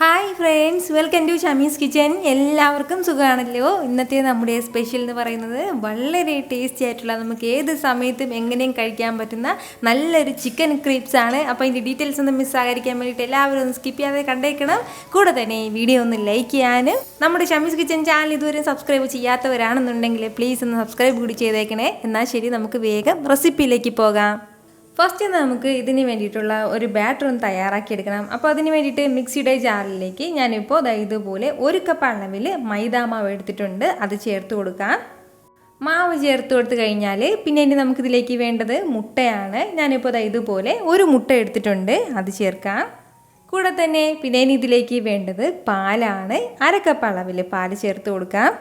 Hi friends, welcome to Shami's kitchen. എല്ലാവർക്കും സുഖമാണല്ലോ. ഇന്നത്തെ നമ്മുടെ സ്പെഷ്യൽ എന്ന് പറയുന്നത് വളരെ ടേസ്റ്റി ആയിട്ടുള്ള, നമുക്ക് ഏത് സമയത്തും എങ്ങനെയും കഴിക്കാൻ പറ്റുന്ന നല്ലൊരു ചിക്കൻ ക്രീപ്സ് ആണ്. അപ്പോൾ ഇതിൻ്റെ ഡീറ്റെയിൽസ് ഒന്നും മിസ്സാകാതിരിക്കാൻ വേണ്ടിയിട്ട് എല്ലാവരും ഒന്ന് സ്കിപ്പ് ചെയ്യാതെ കണ്ടേക്കണം. കൂടെ തന്നെ ഈ വീഡിയോ ഒന്ന് ലൈക്ക് ചെയ്യാനും നമ്മുടെ ഷമീസ് കിച്ചൻ ചാനൽ ഇതുവരെ സബ്സ്ക്രൈബ് ചെയ്യാത്തവരാണെന്നുണ്ടെങ്കിൽ പ്ലീസ് ഒന്ന് സബ്സ്ക്രൈബ് കൂടി ചെയ്തേക്കണേ. എന്നാൽ ശരി, നമുക്ക് വേഗം റെസിപ്പിയിലേക്ക് പോകാം. ഫസ്റ്റ് നമുക്ക് ഇതിന് വേണ്ടിയിട്ടുള്ള ഒരു ബാറ്റർ ഒന്ന് തയ്യാറാക്കിയെടുക്കണം. അപ്പോൾ അതിന് വേണ്ടിയിട്ട് മിക്സിയുടെ ജാറിലേക്ക് ഞാനിപ്പോൾ ഇതുപോലെ 1 കപ്പ് അളവിൽ മൈദാമാവ് എടുത്തിട്ടുണ്ട്. അത് ചേർത്ത് കൊടുക്കാം. മാവ് ചേർത്ത് കൊടുത്തു കഴിഞ്ഞാൽ പിന്നെ ഇനി നമുക്കിതിലേക്ക് വേണ്ടത് മുട്ടയാണ്. ഞാനിപ്പോൾ ഇതുപോലെ 1 മുട്ട എടുത്തിട്ടുണ്ട്. അത് ചേർക്കാം. കൂടെ തന്നെ പിന്നെ ഇനി ഇതിലേക്ക് വേണ്ടത് പാലാണ്. 1 കപ്പ് അളവിൽ പാൽ ചേർത്ത് കൊടുക്കാം.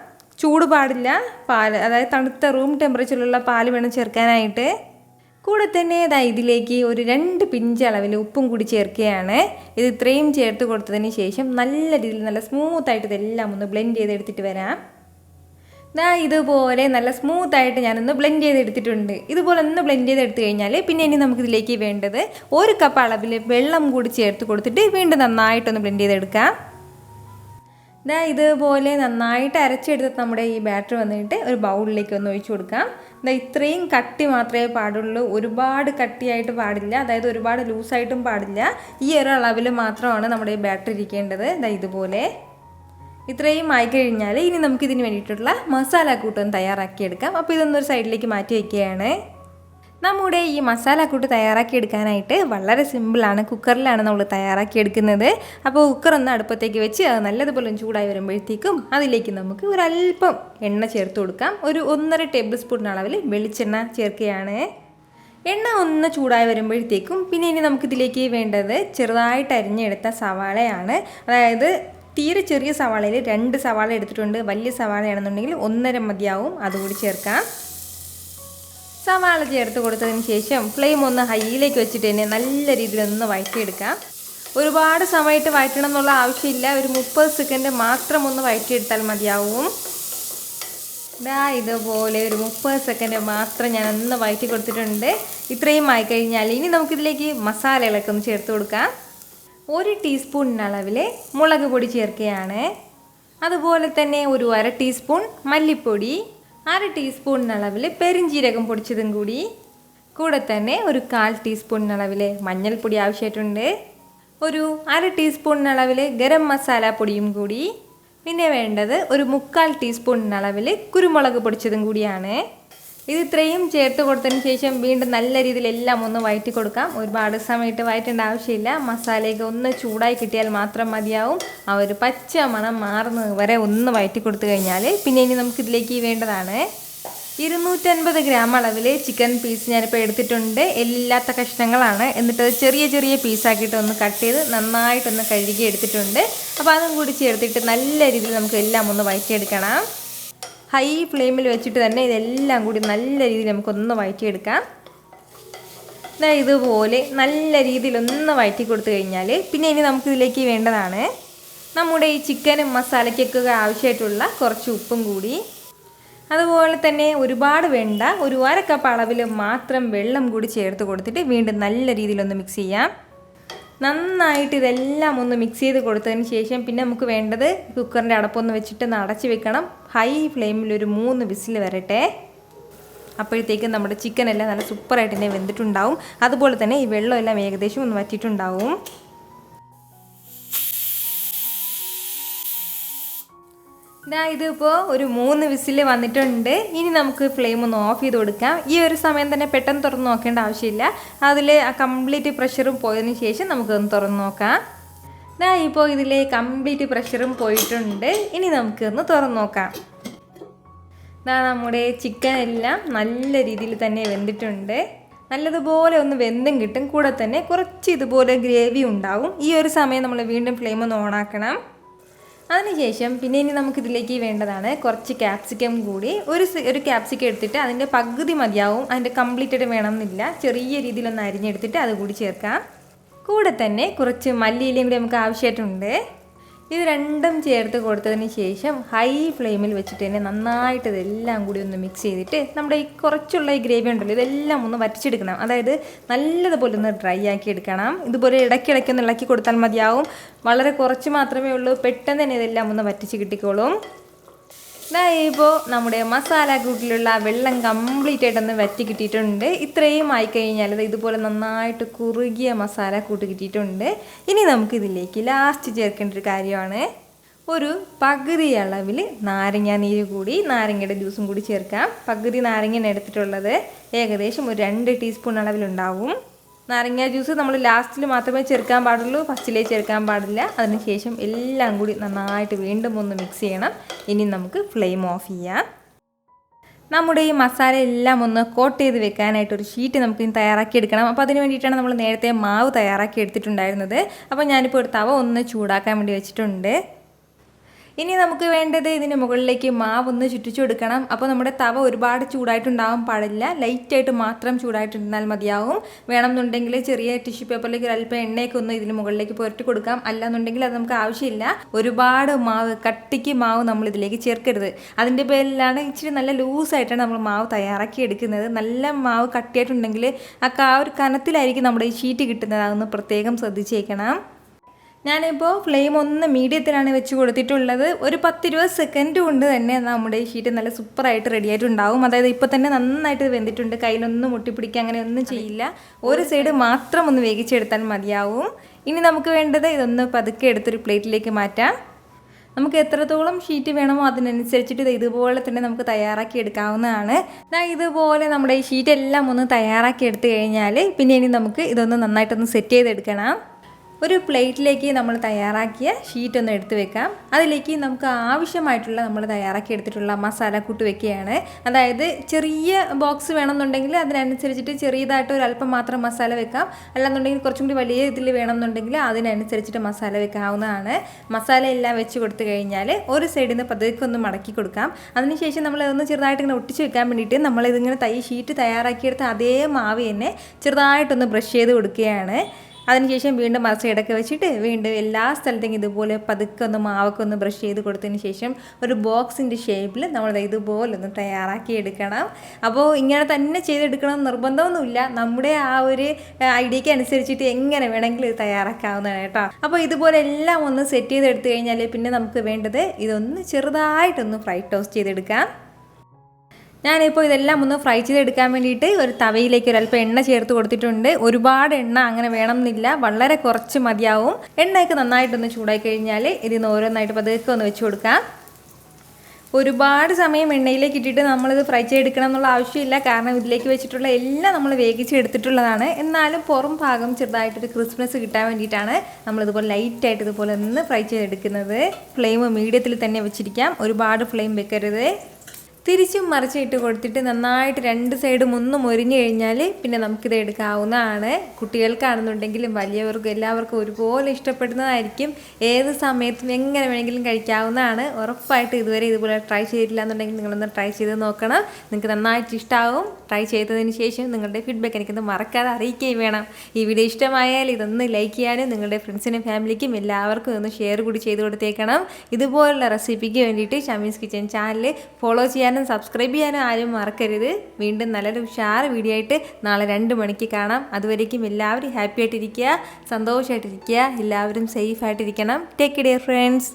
ചൂട് പാടില്ല, പാൽ അതായത് തണുത്ത റൂം ടെമ്പറേച്ചറിലുള്ള പാൽ വേണം ചേർക്കാനായിട്ട്. കൂടെ തന്നെ ഇതിലേക്ക് ഒരു 2 പിഞ്ച് അളവിൽ ഉപ്പും കൂടി ചേർക്കുകയാണ്. ഇത് ഇത്രയും ചേർത്ത് കൊടുത്തതിന് ശേഷം നല്ല രീതിയിൽ നല്ല സ്മൂത്തായിട്ട് ഇതെല്ലാം ഒന്ന് ബ്ലെൻഡ് ചെയ്തെടുത്തിട്ട് വരാം. ഇതുപോലെ നല്ല സ്മൂത്തായിട്ട് ഞാനൊന്ന് ബ്ലെൻഡ് ചെയ്തെടുത്തിട്ടുണ്ട്. ഇതുപോലെ ഒന്ന് ബ്ലെൻഡ് ചെയ്തെടുത്ത് കഴിഞ്ഞാൽ പിന്നെ ഇനി നമുക്കിതിലേക്ക് വേണ്ടത് 1 കപ്പ് അളവിൽ വെള്ളം കൂടി ചേർത്ത് കൊടുത്തിട്ട് വീണ്ടും നന്നായിട്ടൊന്ന് ബ്ലെൻഡ് ചെയ്തെടുക്കാം. ഇതുപോലെ നന്നായിട്ട് അരച്ചെടുത്ത് നമ്മുടെ ഈ ബാറ്റർ വന്നിട്ട് ഒരു ബൗളിലേക്ക് ഒന്ന് ഒഴിച്ചു കൊടുക്കാം. ഇത്രയും കട്ടി മാത്രമേ പാടുള്ളൂ, ഒരുപാട് കട്ടിയായിട്ട് പാടില്ല, അതായത് ഒരുപാട് ലൂസായിട്ടും പാടില്ല. ഈ ഒരു അളവിൽ മാത്രമാണ് നമ്മുടെ ഈ ബാറ്റർ ഇരിക്കേണ്ടത്. ഇതുപോലെ ഇത്രയും ആയിക്കഴിഞ്ഞാൽ ഇനി നമുക്കിതിന് വേണ്ടിയിട്ടുള്ള മസാല കൂട്ടൊന്ന് തയ്യാറാക്കിയെടുക്കാം. അപ്പോൾ ഇതൊന്നൊരു സൈഡിലേക്ക് മാറ്റി വയ്ക്കുകയാണ്. നമ്മുടെ ഈ മസാലക്കൂട്ട് തയ്യാറാക്കിയെടുക്കാനായിട്ട് വളരെ സിമ്പിളാണ്. കുക്കറിലാണ് നമ്മൾ തയ്യാറാക്കിയെടുക്കുന്നത്. അപ്പോൾ കുക്കറൊന്ന് അടുപ്പത്തേക്ക് വെച്ച് അത് നല്ലതുപോലെ ചൂടായി വരുമ്പോഴത്തേക്കും അതിലേക്ക് നമുക്ക് ഒരല്പം എണ്ണ ചേർത്ത് കൊടുക്കാം. ഒരു 1.5 ടേബിൾ സ്പൂൺ അളവിൽ വെളിച്ചെണ്ണ ചേർക്കുകയാണ്. എണ്ണ ഒന്ന് ചൂടായി വരുമ്പോഴത്തേക്കും പിന്നെ ഇനി നമുക്കിതിലേക്ക് വേണ്ടത് ചെറുതായിട്ട് അരിഞ്ഞെടുത്ത സവാളയാണ്. അതായത് തീരെ ചെറിയ സവാളയിൽ 2 സവാള എടുത്തിട്ടുണ്ട്. വലിയ സവാളയാണെന്നുണ്ടെങ്കിൽ 1.5 മതിയാവും. അതുകൂടി ചേർക്കാം. സവാള ചേർത്ത് കൊടുത്തതിന് ശേഷം ഫ്ലെയിം ഒന്ന് ഹൈയിലേക്ക് വെച്ചിട്ട് തന്നെ നല്ല രീതിയിലൊന്ന് വഴറ്റിയെടുക്കാം. ഒരുപാട് സമയത്ത് വഴറ്റണം എന്നുള്ള ആവശ്യമില്ല, ഒരു 30 സെക്കൻഡ് മാത്രം ഒന്ന് വഴറ്റിയെടുത്താൽ മതിയാവും. ഇതുപോലെ ഒരു 30 സെക്കൻഡ് മാത്രം ഞാനൊന്ന് വഴറ്റി കൊടുത്തിട്ടുണ്ട്. ഇത്രയും ആയിക്കഴിഞ്ഞാൽ ഇനി നമുക്കിതിലേക്ക് മസാലകളൊക്കെ ഒന്ന് ചേർത്ത് കൊടുക്കാം. 1 ടീസ്പൂൺ അളവിൽ മുളക് പൊടി ചേർക്കുകയാണ്. അതുപോലെ തന്നെ ഒരു 1/2 ടീസ്പൂൺ മല്ലിപ്പൊടി, 1/2 ടീസ്പൂൺ അളവിൽ പെരിഞ്ജീരകം പൊടിച്ചതും കൂടി, കൂടെ തന്നെ ഒരു 1/4 ടീസ്പൂൺ അളവിൽ മഞ്ഞൾപ്പൊടി ആവശ്യമായിട്ടുണ്ട്. ഒരു 1/2 ടീസ്പൂൺ അളവിൽ ഗരം മസാല പൊടിയും കൂടി, പിന്നെ വേണ്ടത് ഒരു 1/4 ടീസ്പൂൺ അളവിൽ കുരുമുളക് പൊടിച്ചതും കൂടിയാണ്. ഇത് ഇത്രയും ചേർത്ത് കൊടുത്തതിന് ശേഷം വീണ്ടും നല്ല രീതിയിൽ എല്ലാം ഒന്ന് വഴറ്റി കൊടുക്കാം. ഒരുപാട് സമയത്ത് വഴറ്റേണ്ട ആവശ്യമില്ല. മസാലയൊക്കെ ഒന്ന് ചൂടായി കിട്ടിയാൽ മാത്രം മതിയാവും. ആ ഒരു പച്ച മണം മാറുന്നത് വരെ ഒന്ന് വഴറ്റി കൊടുത്തു കഴിഞ്ഞാൽ പിന്നെ ഇനി നമുക്കിതിലേക്ക് വേണ്ടതാണ് 250 ഗ്രാം അളവിൽ ചിക്കൻ പീസ് ഞാനിപ്പോൾ എടുത്തിട്ടുണ്ട്. എല്ലാത്ത കഷ്ണങ്ങളാണ്. എന്നിട്ടത് ചെറിയ ചെറിയ പീസാക്കിയിട്ട് ഒന്ന് കട്ട് ചെയ്ത് നന്നായിട്ടൊന്ന് കഴുകി എടുത്തിട്ടുണ്ട്. അപ്പോൾ അതും കൂടി ചേർത്തിട്ട് നല്ല രീതിയിൽ നമുക്ക് എല്ലാം ഒന്ന് വഴറ്റിയെടുക്കണം. ഹൈ ഫ്ലെയിമിൽ വെച്ചിട്ട് തന്നെ ഇതെല്ലാം കൂടി നല്ല രീതിയിൽ നമുക്കൊന്ന് വഴറ്റിയെടുക്കാം. ഇതുപോലെ നല്ല രീതിയിലൊന്ന് വഴറ്റി കൊടുത്തു കഴിഞ്ഞാൽ പിന്നെ ഇനി നമുക്കിതിലേക്ക് വേണ്ടതാണ് നമ്മുടെ ഈ ചിക്കനും മസാലയ്ക്കൊക്കെ ആവശ്യമായിട്ടുള്ള കുറച്ച് ഉപ്പും കൂടി. അതുപോലെ തന്നെ ഒരുപാട് വേണ്ട, ഒരു 1/2 കപ്പ് അളവിൽ മാത്രം വെള്ളം കൂടി ചേർത്ത് കൊടുത്തിട്ട് വീണ്ടും നല്ല രീതിയിലൊന്ന് മിക്സ് ചെയ്യാം. നന്നായിട്ട് ഇതെല്ലാം ഒന്ന് മിക്സ് ചെയ്ത് കൊടുത്തതിന് ശേഷം പിന്നെ നമുക്ക് വേണ്ടത് കുക്കറിൻ്റെ അടപ്പൊന്ന് വെച്ചിട്ട് അടച്ച് വെക്കണം. ഹൈ ഫ്ലെയിമിൽ ഒരു 3 വിസിൽ വരട്ടെ. അപ്പോഴത്തേക്കും നമ്മുടെ ചിക്കൻ എല്ലാം നല്ല സൂപ്പറായിട്ട് തന്നെ വെന്തിട്ടുണ്ടാവും. അതുപോലെ തന്നെ ഈ വെള്ളമെല്ലാം ഏകദേശം ഒന്ന് വറ്റിയിട്ടുണ്ടാവും. ഇതിപ്പോൾ ഒരു 3 വിസിൽ വന്നിട്ടുണ്ട്. ഇനി നമുക്ക് ഫ്ലെയിം ഒന്ന് ഓഫ് ചെയ്ത് കൊടുക്കാം. ഈ ഒരു സമയം തന്നെ പെട്ടെന്ന് തുറന്ന് നോക്കേണ്ട ആവശ്യമില്ല. അതിൽ കംപ്ലീറ്റ് പ്രഷറും പോയതിന് ശേഷം നമുക്കൊന്ന് തുറന്ന് നോക്കാം. ഇപ്പോൾ ഇതിലെ കംപ്ലീറ്റ് പ്രഷറും പോയിട്ടുണ്ട്. ഇനി നമുക്കൊന്ന് തുറന്ന് നോക്കാം. നമ്മുടെ ചിക്കൻ എല്ലാം നല്ല രീതിയിൽ തന്നെ വെന്തിട്ടുണ്ട്. നല്ലതുപോലെ ഒന്ന് വെന്തും കിട്ടും. കൂടെ തന്നെ കുറച്ച് ഇതുപോലെ ഗ്രേവി ഉണ്ടാവും. ഈ ഒരു സമയം നമ്മൾ വീണ്ടും ഫ്ലെയിം ഒന്ന് ഓണാക്കണം. അതിനുശേഷം പിന്നെ ഇനി നമുക്കിതിലേക്ക് വേണ്ടതാണ് കുറച്ച് ക്യാപ്സിക്കം കൂടി. ഒരു ക്യാപ്സിക്കം എടുത്തിട്ട് അതിൻ്റെ പകുതി മതിയാവും, അതിൻ്റെ കംപ്ലീറ്റ് വേണമെന്നില്ല. ചെറിയ രീതിയിലൊന്ന് അരിഞ്ഞെടുത്തിട്ട് അതുകൂടി ചേർക്കാം. കൂടെ തന്നെ കുറച്ച് മല്ലിയിലയും കൂടി നമുക്ക് ആവശ്യമായിട്ടുണ്ട്. ഇത് രണ്ടും ചേർത്ത് കൊടുത്തതിന് ശേഷം ഹൈ ഫ്ലെയിമിൽ വെച്ചിട്ട് തന്നെ നന്നായിട്ട് ഇതെല്ലാം കൂടി ഒന്ന് മിക്സ് ചെയ്തിട്ട് നമ്മുടെ ഈ കുറച്ചുള്ള ഈ ഗ്രേവി ഉണ്ടല്ലോ ഇതെല്ലാം ഒന്ന് വറ്റിച്ചെടുക്കണം. അതായത് നല്ലതുപോലെ ഒന്ന് ഡ്രൈ ആക്കി എടുക്കണം. ഇതുപോലെ ഇടയ്ക്കിടയ്ക്കൊന്ന് ഇളക്കി കൊടുത്താൽ മതിയാവും. വളരെ കുറച്ച് മാത്രമേ ഉള്ളൂ, പെട്ടെന്ന് തന്നെ ഇതെല്ലാം ഒന്ന് വറ്റിച്ച് കിട്ടിക്കോളും. ഇപ്പോൾ നമ്മുടെ മസാല കൂട്ടിലുള്ള വെള്ളം കംപ്ലീറ്റ് ആയിട്ടൊന്ന് വറ്റി കിട്ടിയിട്ടുണ്ട്. ഇത്രയും ആയിക്കഴിഞ്ഞാൽ ഇതുപോലെ നന്നായിട്ട് കുറുകിയ മസാല കൂട്ട് കിട്ടിയിട്ടുണ്ട്. ഇനി നമുക്കിതിലേക്ക് ലാസ്റ്റ് ചേർക്കേണ്ട ഒരു കാര്യമാണ് ഒരു പകുതി അളവിൽ നാരങ്ങ നീര് കൂടി, നാരങ്ങയുടെ ജ്യൂസും കൂടി ചേർക്കാം. പകുതി നാരങ്ങ എടുത്തിട്ടുള്ളത് ഏകദേശം ഒരു 2 ടീസ്പൂൺ അളവിലുണ്ടാവും. നാരങ്ങ ജ്യൂസ് നമ്മൾ ലാസ്റ്റിൽ മാത്രമേ ചേർക്കാൻ പാടുള്ളൂ, ഫസ്റ്റിലേ ചേർക്കാൻ പാടില്ല. അതിനുശേഷം എല്ലാം കൂടി നന്നായിട്ട് വീണ്ടും ഒന്ന് മിക്സ് ചെയ്യണം. ഇനി നമുക്ക് ഫ്ലെയിം ഓഫ് ചെയ്യാം. നമ്മുടെ ഈ മസാല എല്ലാം ഒന്ന് കോട്ട് ചെയ്ത് വെക്കാനായിട്ടൊരു ഷീറ്റ് നമുക്ക് ഇനി തയ്യാറാക്കി എടുക്കണം. അപ്പോൾ അതിന് വേണ്ടിയിട്ടാണ് നമ്മൾ നേരത്തെ മാവ് തയ്യാറാക്കി എടുത്തിട്ടുണ്ടായിരുന്നത്. അപ്പോൾ ഞാനിപ്പോൾ ഒരു തവ ഒന്ന് ചൂടാക്കാൻ വേണ്ടി വെച്ചിട്ടുണ്ട്. ഇനി നമുക്ക് വേണ്ടത് ഇതിന് മുകളിലേക്ക് മാവൊന്ന് ചുറ്റിച്ചു കൊടുക്കണം. അപ്പോൾ നമ്മുടെ തവ ഒരുപാട് ചൂടായിട്ടുണ്ടാവാൻ പാടില്ല, ലൈറ്റായിട്ട് മാത്രം ചൂടായിട്ടിരുന്നാൽ മതിയാവും. വേണമെന്നുണ്ടെങ്കിൽ ചെറിയ ടിഷ്യൂ പേപ്പറിലേക്ക് ഒരു അല്പം എണ്ണയൊക്കെ ഒന്ന് ഇതിന് മുകളിലേക്ക് പുരട്ടി കൊടുക്കാം. അല്ലാന്നുണ്ടെങ്കിൽ അത് നമുക്ക് ആവശ്യമില്ല. ഒരുപാട് മാവ് കട്ടിക്ക് മാവ് നമ്മൾ ഇതിലേക്ക് ചേർക്കരുത്. അതിൻ്റെ പേരിലാണ് ഇച്ചിരി നല്ല ലൂസായിട്ടാണ് നമ്മൾ മാവ് തയ്യാറാക്കി എടുക്കുന്നത്. നല്ല മാവ് കട്ടിയായിട്ടുണ്ടെങ്കിൽ ആ ഒരു കനത്തിലായിരിക്കും നമ്മുടെ ഈ ഷീറ്റ് കിട്ടുന്നത്. അതൊന്ന് പ്രത്യേകം ശ്രദ്ധിച്ചേക്കണം. ഞാനിപ്പോൾ ഫ്ലെയിം ഒന്ന് മീഡിയത്തിലാണ് വെച്ച് കൊടുത്തിട്ടുള്ളത്. ഒരു 10-20 സെക്കൻഡ് കൊണ്ട് തന്നെ നമ്മുടെ ഈ ഷീറ്റ് നല്ല സൂപ്പറായിട്ട് റെഡി ആയിട്ടുണ്ടാവും. അതായത് ഇപ്പോൾ തന്നെ നന്നായിട്ട് വെന്തിട്ടുണ്ട്. കയ്യിലൊന്നും മുട്ടിപ്പിടിക്കുക അങ്ങനെ ഒന്നും ചെയ്യില്ല. ഒരു സൈഡ് മാത്രം ഒന്ന് വേവിച്ചെടുത്താൽ മതിയാവും. ഇനി നമുക്ക് വേണ്ടത് ഇതൊന്ന് പതുക്കെ എടുത്തൊരു പ്ലേറ്റിലേക്ക് മാറ്റാം. നമുക്ക് എത്രത്തോളം ഷീറ്റ് വേണമോ അതിനനുസരിച്ചിട്ട് ഇതുപോലെ തന്നെ നമുക്ക് തയ്യാറാക്കി എടുക്കാവുന്നതാണ്. ഇതുപോലെ നമ്മുടെ ഈ ഷീറ്റ് എല്ലാം ഒന്ന് തയ്യാറാക്കി എടുത്തു കഴിഞ്ഞാൽ പിന്നെ ഇനി നമുക്ക് ഇതൊന്ന് നന്നായിട്ടൊന്ന് സെറ്റ് ചെയ്തെടുക്കണം. ഒരു പ്ലേറ്റിലേക്ക് നമ്മൾ തയ്യാറാക്കിയ ഷീറ്റ് ഒന്ന് എടുത്ത് വെക്കാം. അതിലേക്ക് നമുക്ക് ആവശ്യമായിട്ടുള്ള നമ്മൾ തയ്യാറാക്കി എടുത്തിട്ടുള്ള മസാല കൂട്ട് വെക്കുകയാണ്. അതായത് ചെറിയ ബോക്സ് വേണമെന്നുണ്ടെങ്കിൽ അതിനനുസരിച്ചിട്ട് ചെറിയതായിട്ട് ഒരു അല്പം മാത്രം മസാല വെക്കാം. അല്ലാന്നുണ്ടെങ്കിൽ കുറച്ചും കൂടി വലിയ ഇതിൽ വേണമെന്നുണ്ടെങ്കിൽ അതിനനുസരിച്ചിട്ട് മസാല വെക്കാവുന്നതാണ്. മസാല എല്ലാം വെച്ച് കൊടുത്തു കഴിഞ്ഞാൽ ഒരു സൈഡിൽ നിന്ന് പതുക്കെ ഒന്ന് മടക്കി കൊടുക്കാം. അതിനുശേഷം നമ്മൾ ഇതൊന്ന് ചെറുതായിട്ട് ഇങ്ങനെ ഒട്ടിച്ച് വെക്കാൻ വേണ്ടിയിട്ട് നമ്മളിതിങ്ങനെ ഷീറ്റ് തയ്യാറാക്കിയെടുത്ത് അതേ മാവ് തന്നെ ചെറുതായിട്ടൊന്ന് ബ്രഷ് ചെയ്ത് കൊടുക്കുകയാണ്. അതിനുശേഷം വീണ്ടും മറിച്ചിടയ്ക്ക് വെച്ചിട്ട് വീണ്ടും എല്ലാ സ്ഥലത്തേക്കും ഇതുപോലെ പതുക്കെ ഒന്ന് മാവൊക്കെ ഒന്ന് ബ്രഷ് ചെയ്ത് കൊടുത്തതിന് ശേഷം ഒരു ബോക്സിൻ്റെ ഷേപ്പിൽ നമ്മൾ ഇതുപോലെ ഒന്ന് തയ്യാറാക്കി എടുക്കണം. അപ്പോൾ ഇങ്ങനെ തന്നെ ചെയ്തെടുക്കണം നിർബന്ധമൊന്നുമില്ല. നമ്മുടെ ആ ഒരു ഐഡിയയ്ക്ക് അനുസരിച്ചിട്ട് എങ്ങനെ വേണമെങ്കിലും ഇത് തയ്യാറാക്കാവുന്നതാണ് കേട്ടോ. അപ്പോൾ ഇതുപോലെ എല്ലാം ഒന്ന് സെറ്റ് ചെയ്തെടുത്തു കഴിഞ്ഞാൽ പിന്നെ നമുക്ക് വേണ്ടത് ഇതൊന്ന് ചെറുതായിട്ടൊന്ന് ഫ്രൈ ടോസ്റ്റ് ചെയ്തെടുക്കാം. ഞാനിപ്പോൾ ഇതെല്ലാം ഒന്ന് ഫ്രൈ ചെയ്തെടുക്കാൻ വേണ്ടിയിട്ട് ഒരു തവയിലേക്ക് ഒരല്പം എണ്ണ ചേർത്ത് കൊടുത്തിട്ടുണ്ട്. ഒരുപാട് എണ്ണ അങ്ങനെ വേണമെന്നില്ല, വളരെ കുറച്ച് മതിയാവും. എണ്ണയൊക്കെ നന്നായിട്ടൊന്ന് ചൂടായി കഴിഞ്ഞാൽ ഇതിന്ന് ഓരോന്നായിട്ട് പതുക്കെ ഒന്ന് വെച്ച് കൊടുക്കാം. ഒരുപാട് സമയം എണ്ണയിലേക്ക് ഇട്ടിട്ട് നമ്മളിത് ഫ്രൈ ചെയ്തെടുക്കണം എന്നുള്ള ആവശ്യമില്ല. കാരണം ഇതിലേക്ക് വെച്ചിട്ടുള്ള എല്ലാം നമ്മൾ വേവിച്ചെടുത്തിട്ടുള്ളതാണ്. എന്നാലും പുറം ഭാഗം ചെറുതായിട്ടൊരു ക്രിസ്മസ് കിട്ടാൻ വേണ്ടിയിട്ടാണ് നമ്മളിതുപോലെ ലൈറ്റായിട്ട് ഇതുപോലെ ഒന്ന് ഫ്രൈ ചെയ്തെടുക്കുന്നത്. ഫ്ലെയിം മീഡിയത്തിൽ തന്നെ വെച്ചിരിക്കാം, ഒരുപാട് ഫ്ലെയിം വെക്കരുത്. തിരിച്ചും മറിച്ചിട്ട് കൊടുത്തിട്ട് നന്നായിട്ട് 2 സൈഡും ഒന്ന് മൊരിഞ്ഞു കഴിഞ്ഞാൽ പിന്നെ നമുക്കിത് എടുക്കാവുന്നതാണ്. കുട്ടികൾക്കാണെന്നുണ്ടെങ്കിലും വലിയവർക്കും എല്ലാവർക്കും ഒരുപോലെ ഇഷ്ടപ്പെടുന്നതായിരിക്കും. ഏത് സമയത്തും എങ്ങനെ വേണമെങ്കിലും കഴിക്കാവുന്നതാണ്. ഉറപ്പായിട്ട് ഇതുവരെ ഇതുപോലെ ട്രൈ ചെയ്തിട്ടില്ല എന്നുണ്ടെങ്കിൽ നിങ്ങളൊന്ന് ട്രൈ ചെയ്ത് നോക്കണം. നിങ്ങൾക്ക് നന്നായിട്ട് ഇഷ്ടമാവും. ട്രൈ ചെയ്തതിന് ശേഷം നിങ്ങളുടെ ഫീഡ്ബാക്ക് എനിക്കൊന്ന് മറക്കാതെ അറിയിക്കുകയും വേണം. ഈ വീഡിയോ ഇഷ്ടമായാൽ ഇതൊന്ന് ലൈക്ക് ചെയ്യാനും നിങ്ങളുടെ ഫ്രണ്ട്സിനും ഫാമിലിക്കും എല്ലാവർക്കും ഒന്ന് ഷെയർ കൂടി ചെയ്ത് കൊടുത്തേക്കണം. ഇതുപോലുള്ള റെസിപ്പിക്ക് വേണ്ടിയിട്ട് ഷമീസ് കിച്ചൻ ചാനൽ ഫോളോ ചെയ്യാനും സബ്സ്ക്രൈബ് ചെയ്യാനും ആരും മറക്കരുത്. വീണ്ടും നല്ലൊരു ഉഷാർ വീഡിയോ ആയിട്ട് നാളെ 2 മണിക്ക് കാണാം. അതുവരേക്കും എല്ലാവരും ഹാപ്പി ആയിട്ടിരിക്കുക, സന്തോഷമായിട്ടിരിക്കുക, എല്ലാവരും സേഫ് ആയിട്ടിരിക്കണം. Take care friends.